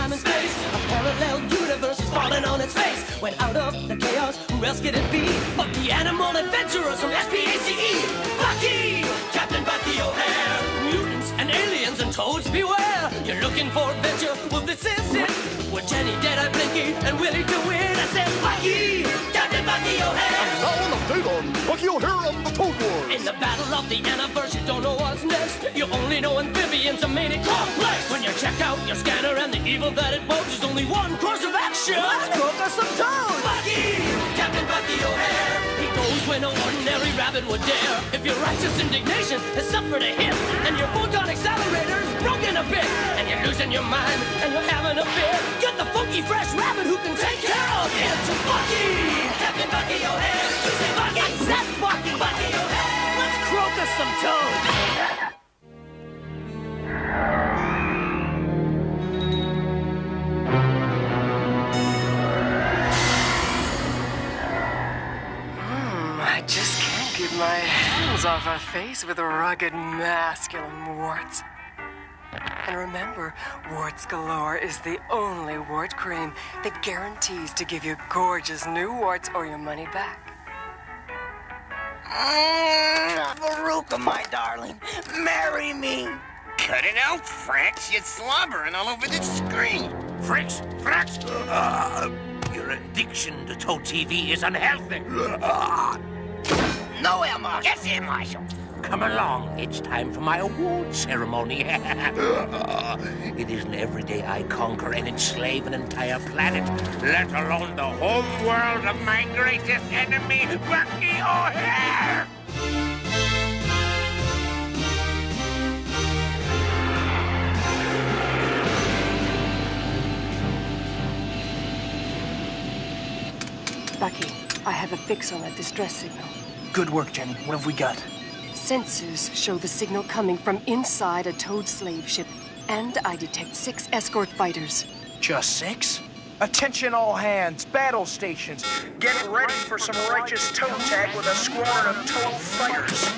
time and space. A parallel universe is falling on its face. When out of the chaos, who else could it be but the animal adventurers from SPACE? Bucky! Captain Bucky O'Hare! Mutants and aliens and toads beware! You're looking for adventure? Well, this is it! With Jenny, Deadeye, Blinky, and Willie to win. I said, Bucky! Captain Bucky O'Hare! And now an update on Bucky O'Hare and the Toad Wars. In the battle of the universe, you don't know what's next. You only know amphibians are made it complex. When you check out your scanner and the evil that it poses, there's only one course of action. Let's cook us some toads! Bucky! Captain Bucky O'Hare! He goes when no ordinary rabbit would dare. If your righteous indignation has suffered a hit, and your photon accelerator is broken a bit, and you're losing your mind, and you're having a fit, get the funky fresh rabbit who can take care of it. Bucky! Captain Bucky O'Hare! You say Bucky! I said Bucky! Bucky O'Hare! Let's croak us some toads! I just can't keep my hands off a face with rugged, masculine warts. And remember, Warts Galore is the only wart cream that guarantees to give you gorgeous new warts or your money back. Veruca, my darling, marry me. Cut it out, Frax. You're slobbering all over the screen. Frax! Your addiction to Toad TV is unhealthy. No, Air Marshal. Yes, Air Marshal. Come along, it's time for my award ceremony. It isn't every day I conquer and enslave an entire planet, let alone the home world of my greatest enemy, Bucky O'Hare! Bucky, I have a fix on that distress signal. Good work, Jenny. What have we got? Sensors show the signal coming from inside a Toad slave ship, and I detect 6 escort fighters. Just 6? Attention all hands, battle stations. Get ready for some righteous Toad tag with a squadron of Toad fighters.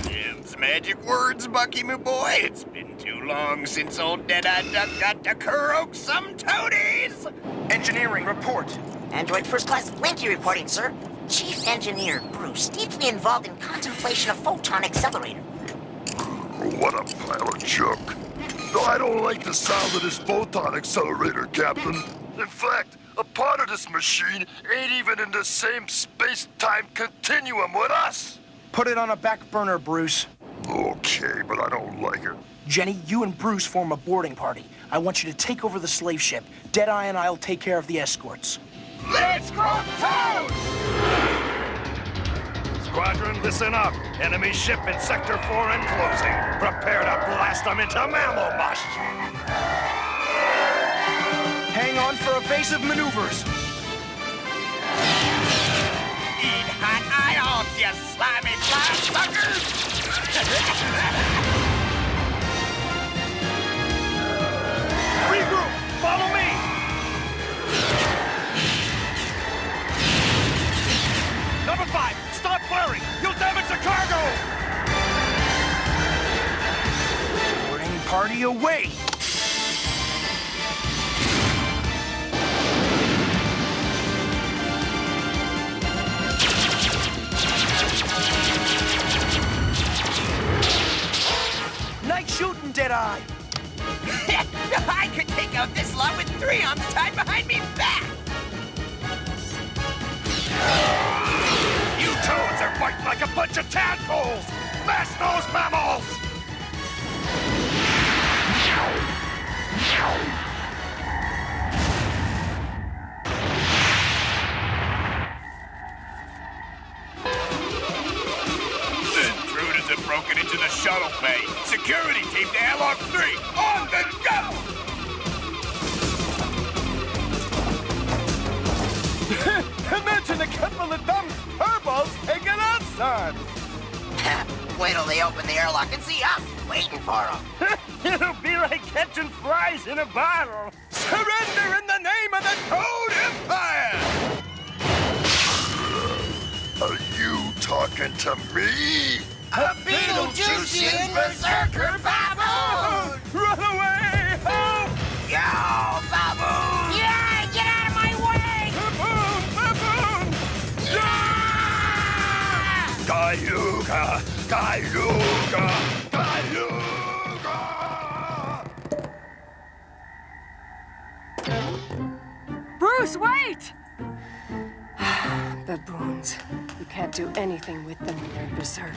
Them's magic words, Bucky, my boy. It's been too long since old Deadeye Duck got to croak some toadies. Engineering, report. Android First Class Blinky reporting, sir. Chief Engineer Bruce, deeply involved in contemplation of photon accelerator. What a pile of junk. No, I don't like the sound of this photon accelerator, Captain. In fact, a part of this machine ain't even in the same space-time continuum with us. Put it on a back burner, Bruce. Okay, but I don't like it. Jenny, you and Bruce form a boarding party. I want you to take over the slave ship. Deadeye and I'll take care of the escorts. Let's go, Toad! Squadron, listen up. Enemy ship in Sector 4 enclosing. Prepare to blast them into mammal mush. Hang on for evasive maneuvers. Eat hot eye off, you slimy fly suckers! Regroup! Follow me! Number 5, stop firing! You'll damage the cargo! Boarding party away! Nice shooting, Deadeye! I could take out this lot with 3 arms tied behind me back! You toads are fighting like a bunch of tadpoles! Mash those mammals! Intruders have broken into the shuttle bay. Security team to airlock 3, on the go! Imagine a couple of dumb turbo's taking us on! Wait till they open the airlock and see us waiting for them. It'll be like catching flies in a bottle. Surrender in the name of the Toad Empire! Are you talking to me? A Beetlejuice Berserker baboon! Run away! Help! Cayuga! Cayuga! Cayuga! Bruce, wait! Baboons. You can't do anything with them when they're berserk.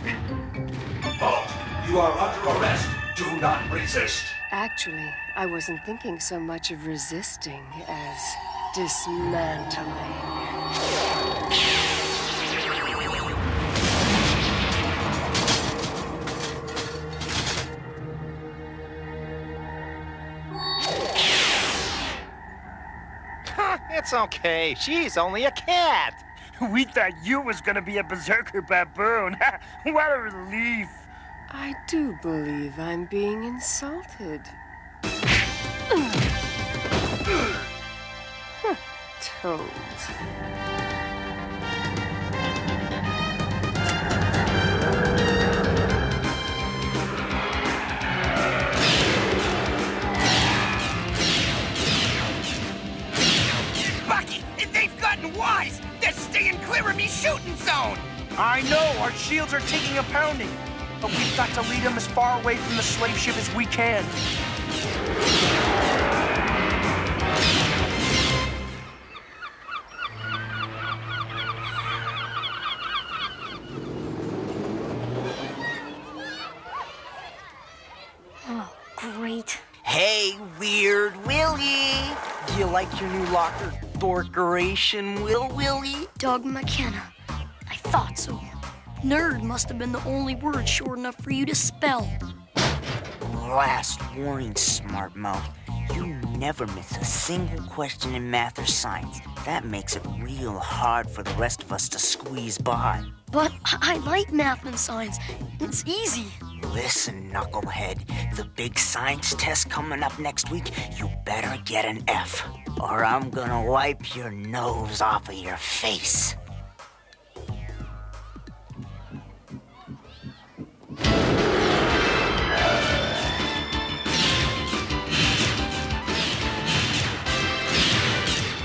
Halt! You are under arrest. Do not resist. Actually, I wasn't thinking so much of resisting as dismantling. It's okay. She's only a cat. We thought you was gonna be a berserker baboon. What a relief. I do believe I'm being insulted. Toads. Bucky, they've gotten wise! They're staying clear of me shooting zone! I know, our shields are taking a pounding. But we've got to lead them as far away from the slave ship as we can. Oh, great. Hey, Weird Willie! Do you like your new locker decoration, Willie? Doug McKenna. I thought so. Nerd must have been the only word short enough for you to spell. Last warning, smart mouth. You never miss a single question in math or science. That makes it real hard for the rest of us to squeeze by. But I like math and science. It's easy. Listen, knucklehead, the big science test coming up next week, you better get an F, or I'm gonna wipe your nose off of your face.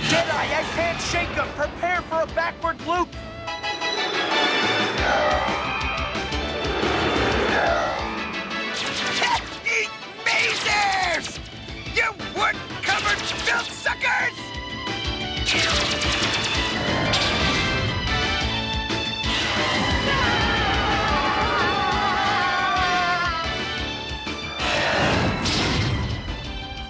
Jedi, I can't shake them. Prepare for a backward loop. Eat mazers! You wood-covered filth suckers!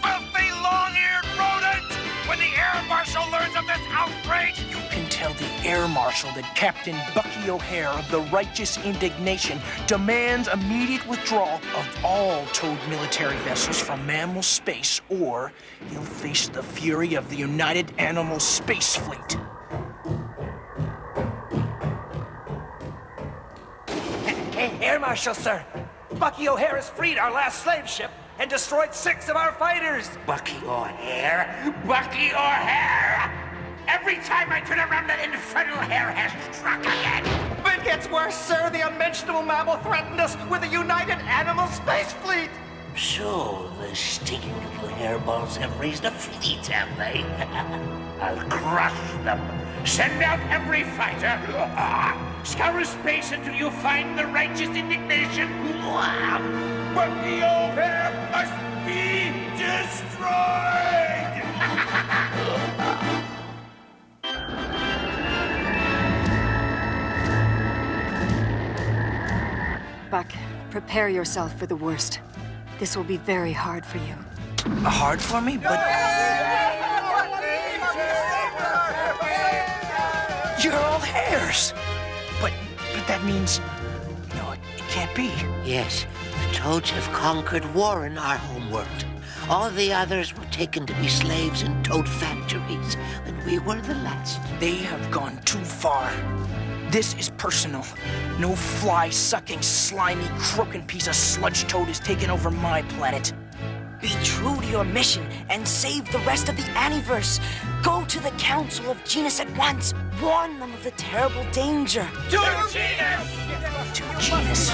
Filthy long-eared rodent! When the air marshal learns of this outrage, You can tell the Air Marshal that Captain Bucky O'Hare of the Righteous Indignation demands immediate withdrawal of all towed military vessels from mammal space, or he'll face the fury of the United Animal Space Fleet. Air Marshal, sir. Bucky O'Hare has freed our last slave ship and destroyed 6 of our fighters. Bucky O'Hare! Bucky O'Hare! Every time I turn around, that infernal Hare has struck again! But it gets worse, sir. The unmentionable mammal threatened us with a United Animal Space Fleet. So, the stinking little hairballs have raised a fleet, have they? I'll crush them. Send out every fighter. Scour space until you find the righteous indignation. Bucky O'Hare must be destroyed! Buck, prepare yourself for the worst. This will be very hard for you. Hard for me, but... You're all hares! But that means... No, it can't be. Yes, the Toads have conquered war in our homeworld. All the others were taken to be slaves in Toad factories, and we were the last. They have gone too far. This is personal. No fly-sucking, slimy, croaking piece of sludge toad has taken over my planet. Be true to your mission and save the rest of the Aniverse. Go to the Council of Genus at once. Warn them of the terrible danger. To Genus! To Genus.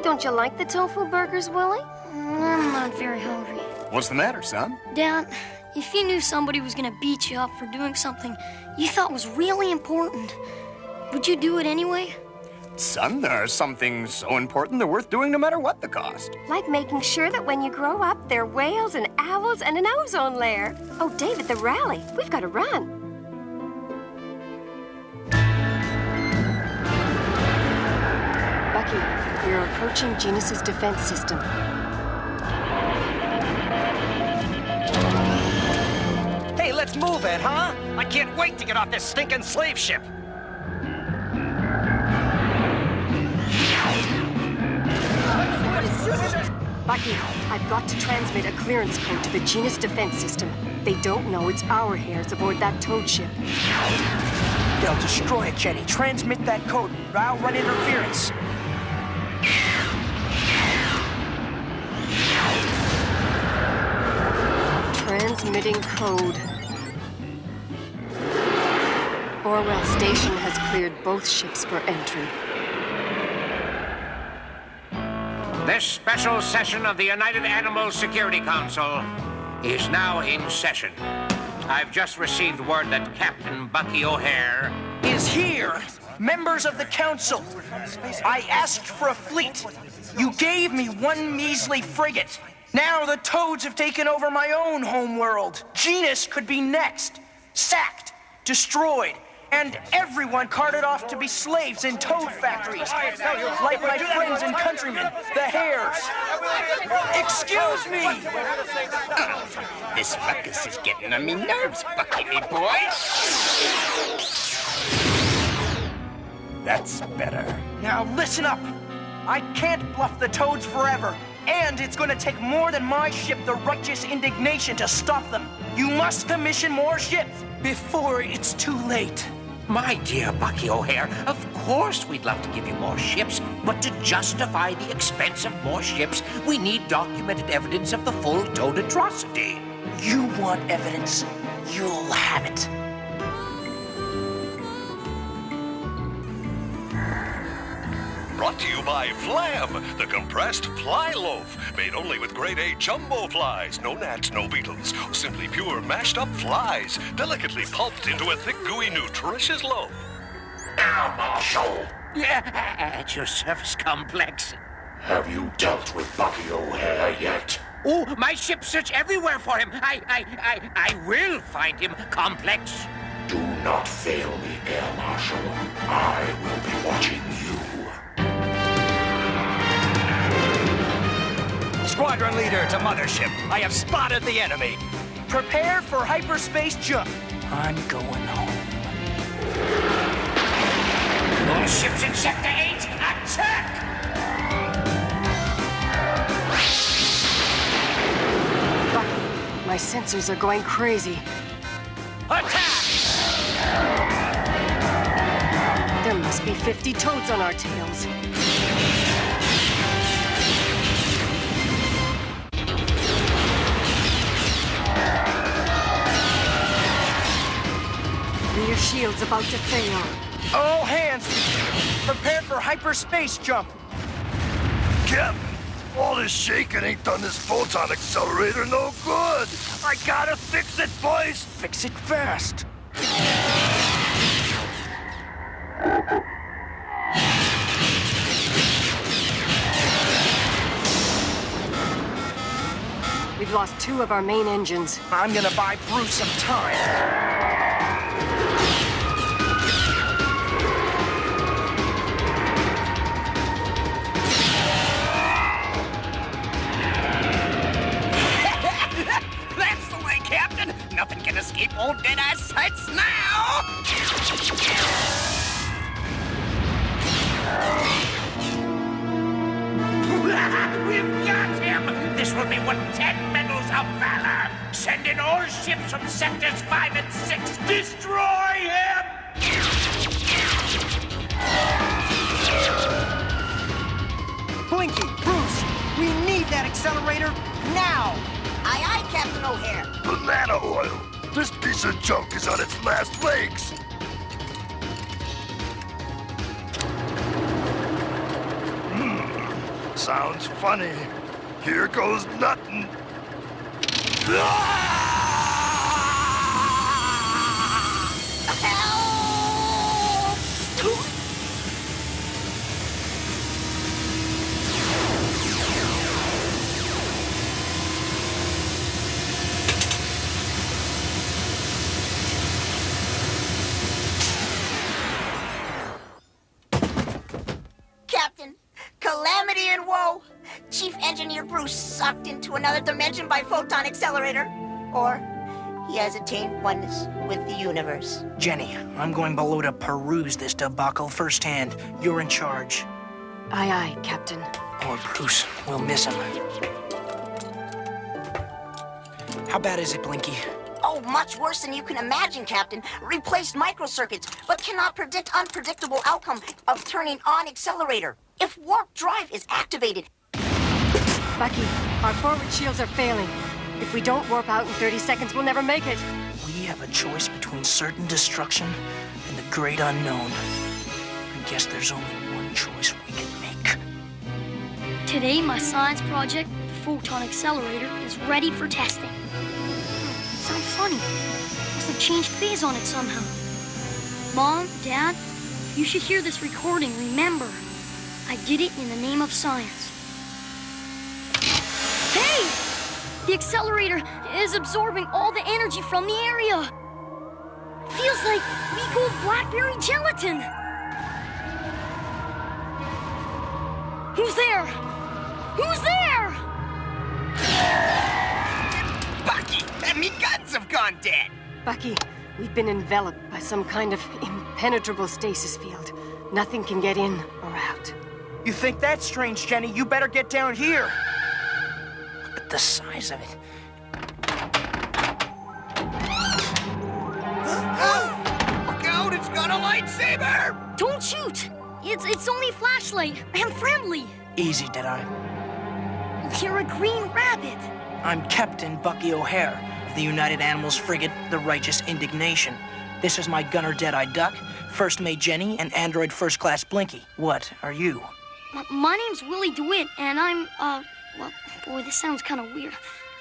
Don't you like the tofu burgers, Willie? I'm not very hungry. What's the matter, son? Dad, if you knew somebody was gonna beat you up for doing something you thought was really important, would you do it anyway? Son, there are some things so important they're worth doing no matter what the cost. Like making sure that when you grow up, there are whales and owls and an ozone layer. Oh, David, the rally. We've got to run. Bucky, you're approaching Genus's defense system. Hey, let's move it, huh? I can't wait to get off this stinking slave ship. Bucky, I've got to transmit a clearance code to the Genus defense system. They don't know it's our Hares aboard that Toad ship. They'll destroy it, Jenny. Transmit that code. I'll run interference. Transmitting code. Orwell Station has cleared both ships for entry. This special session of the United Animal Security Council is now in session. I've just received word that Captain Bucky O'Hare is here. Members of the council, I asked for a fleet. You gave me one measly frigate. Now the Toads have taken over my own homeworld. Genus could be next. Sacked, destroyed, and everyone carted off to be slaves in toad factories, like my friends and countrymen, the Hares. Excuse me! This ruckus is getting on me nerves, Bucky, me boy. That's better. Now listen up. I can't bluff the Toads forever, and it's gonna take more than my ship, the Righteous Indignation, to stop them. You must commission more ships before it's too late. My dear Bucky O'Hare, of course we'd love to give you more ships, but to justify the expense of more ships, we need documented evidence of the full Toad atrocity. You want evidence? You'll have it. Brought to you by Flam, the compressed fly loaf. Made only with grade A jumbo flies. No gnats, no beetles. Simply pure mashed up flies. Delicately pulped into a thick, gooey, nutritious loaf. Now, Marshal. Yeah, at your service, Complex. Have you dealt with Bucky O'Hare yet? Oh, my ships search everywhere for him. I will find him, Complex. Do not fail me, Air Marshal. I will be watching you. Squadron leader to mothership. I have spotted the enemy. Prepare for hyperspace jump. I'm going home. All ships in Sector 8, attack! Bucky, my sensors are going crazy. Attack! There must be 50 Toads on our tails. Rear shield's about to fail. All hands, prepare for hyperspace jump. Captain, all this shaking ain't done this photon accelerator no good. I gotta fix it, boys. Fix it fast. We've lost 2 of our main engines. I'm gonna buy Bruce some time. That's the way, Captain. Nothing can escape old Deadeye's sights now. We've got him! This will be worth 10 medals of valor! Send in all ships from sectors 5 and 6! Destroy him! Blinky, Bruce, we need that accelerator now! Aye, aye, Captain O'Hare. Banana oil. This piece of junk is on its last legs. Sounds funny. Here goes nothing. Captain, calamity and woe. Chief Engineer Bruce sucked into another dimension by photon accelerator. Or he has attained oneness with the universe. Jenny, I'm going below to peruse this debacle firsthand. You're in charge. Aye, aye, Captain. Poor Bruce. We'll miss him. How bad is it, Blinky? Oh, much worse than you can imagine, Captain. Replaced microcircuits, but cannot predict unpredictable outcome of turning on accelerator. If warp drive is activated... Bucky, our forward shields are failing. If we don't warp out in 30 seconds, we'll never make it. We have a choice between certain destruction and the great unknown. I guess there's only one choice we can make. Today, my science project, the photon accelerator, is ready for testing. Sounds funny. Must have changed phase on it somehow. Mom, Dad, you should hear this recording. Remember, I did it in the name of science. Hey! The accelerator is absorbing all the energy from the area. Feels like weak old blackberry gelatin. Who's there? Who's there? Bucky! Me guns have gone dead! Bucky, we've been enveloped by some kind of impenetrable stasis field. Nothing can get in or out. You think that's strange, Jenny? You better get down here. Look at the size of it. Look out! It's got a lightsaber! Don't shoot! It's only a flashlight. I'm friendly. Easy, Deadeye. You're a green rabbit. I'm Captain Bucky O'Hare of the United Animals frigate, the Righteous Indignation. This is my gunner Deadeye Duck, First Mate Jenny, and Android First Class Blinky. What are you? My name's Willie DeWitt, and I'm, well, boy, this sounds kind of weird.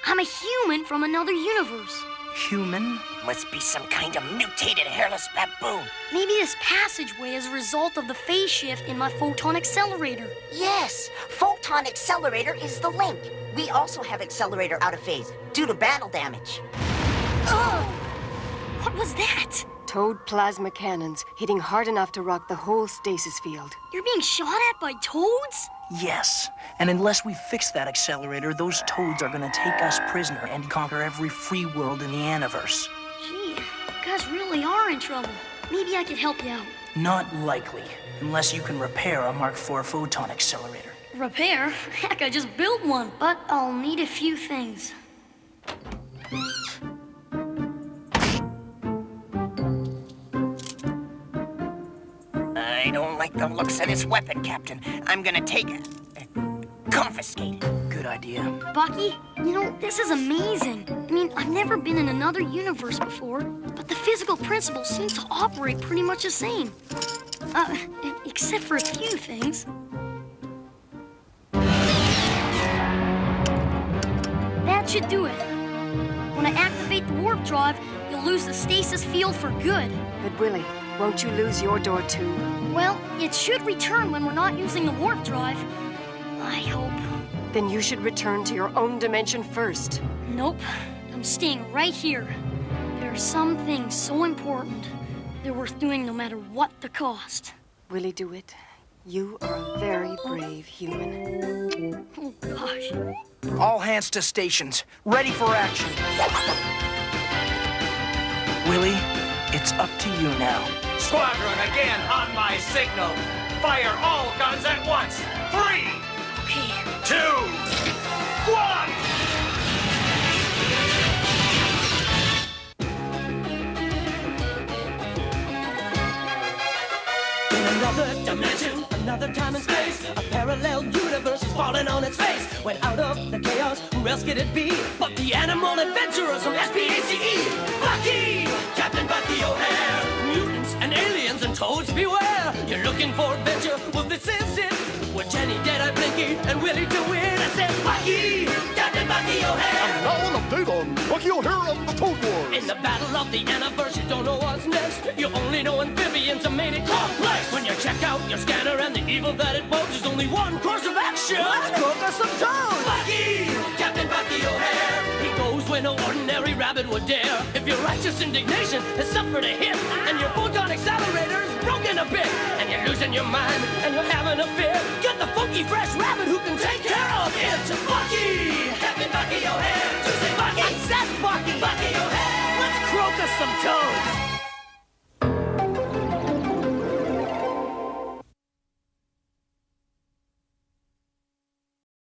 I'm a human from another universe. Human? Must be some kind of mutated hairless baboon. Maybe this passageway is a result of the phase shift in my photon accelerator. Yes, photon accelerator is the link. We also have accelerator out of phase due to battle damage. Oh! What was that? Toad plasma cannons hitting hard enough to rock the whole stasis field. You're being shot at by toads? Yes. And unless we fix that accelerator, those toads are gonna take us prisoner and conquer every free world in the Aniverse. Gee, you guys really are in trouble. Maybe I could help you out. Not likely, unless you can repair a Mark IV photon accelerator. Repair? Heck, I just built one. But I'll need a few things. I don't like the looks of this weapon, Captain. I'm gonna take it. Confiscate it. Good idea. Bucky, you know, this is amazing. I mean, I've never been in another universe before, but the physical principles seem to operate pretty much the same. Except for a few things. That should do it. When I activate the warp drive, you'll lose the stasis field for good. But Willie, won't you lose your door too? Well, it should return when we're not using the warp drive. I hope. Then you should return to your own dimension first. Nope. I'm staying right here. There are some things so important, they're worth doing no matter what the cost. Willie DeWitt, you are a very brave human. Oh, gosh. All hands to stations. Ready for action. Willie, it's up to you now. Squadron, again on my signal. Fire all guns at once. 3, 2, 1! In another dimension, another time and space, a parallel universe is falling on its face. When out of the chaos, who else could it be but the animal adventurers from SPACE? Bucky! Captain Bucky O'Hare! Mutants and aliens and toads beware! You're looking for adventure? Well, this is it! With Jenny, Deadeye, Blinky, and Willie DeWitt. I said, Bucky! Captain Bucky O'Hare! I'm rolling update on Bucky O'Hare and the Toad Wars. In the battle of the universe, you don't know what's next. You only know amphibians have made it complex. When you check out your scanner and the evil that it bodes, there's only one course of action. Let's cook us some toads! Bucky! Captain Bucky O'Hare! He goes where no ordinary rabbit would dare. If your righteous indignation has suffered a hit, and your photon accelerator is broken a bit, and you're losing your mind, and you're having a fit, get the funky fresh rabbit who can take care of it. Bucky! Captain Bucky O'Hare! To say Bucky! I said Bucky! Bucky O'Hare! Let's croak us some toads!